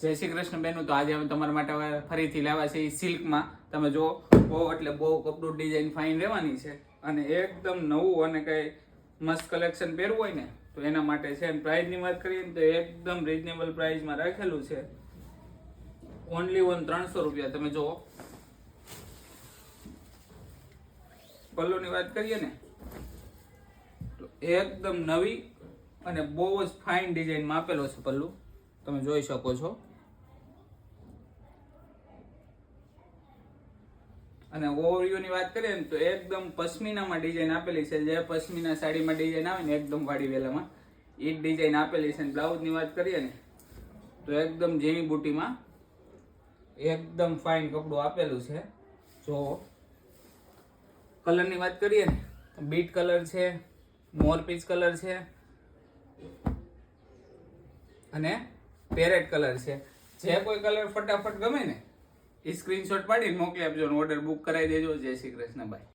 જય શ્રી કૃષ્ણ બેનું. તો આજે અમે તમારા માટે ફરીથી લાવ્યા છે સિલ્કમાં. તમે જો બહુ એટલે બહુ કપડું ડિઝાઇન ફાઇન રહેવાની છે અને એકદમ નવું અને કંઈ મસ્ત કલેક્શન પહેરવું હોય ને તો એના માટે છે. અને પ્રાઇસની વાત કરીએ ને તો એકદમ રિઝનેબલ પ્રાઇસમાં રાખેલું છે. ઓનલી 300 રૂપિયા. તમે જુઓ પલ્લુની વાત કરીએ ને તો એકદમ નવી અને બહુ જ ફાઇન ડિઝાઇનમાં આપેલો છે પલ્લુ, તમે જોઈ શકો છો. અને ઓવરવ્યુની વાત કરીએ ને તો એકદમ પશ્મિનામાં ડિઝાઇન આપેલી છે. જે પશ્મિના સાડીમાં ડિઝાઇન આવે ને એકદમ વાડી વેલામાં એ જ ડિઝાઇન આપેલી છે. બ્લાઉઝની વાત કરીએ ને તો એકદમ ઝીણી બુટીમાં એકદમ ફાઇન કપડું આપેલું છે. જો કલરની વાત કરીએ ને તો બીટ કલર છે, મોરપીચ કલર છે અને પેરેટ કલર છે. જે કોઈ કલર ફટાફટ ગમે ને એ સ્ક્રીનશોટ પાડીને મોકલી આપજો, ઓર્ડર બુક કરાવી દેજો. જય શ્રી કૃષ્ણ, બાય.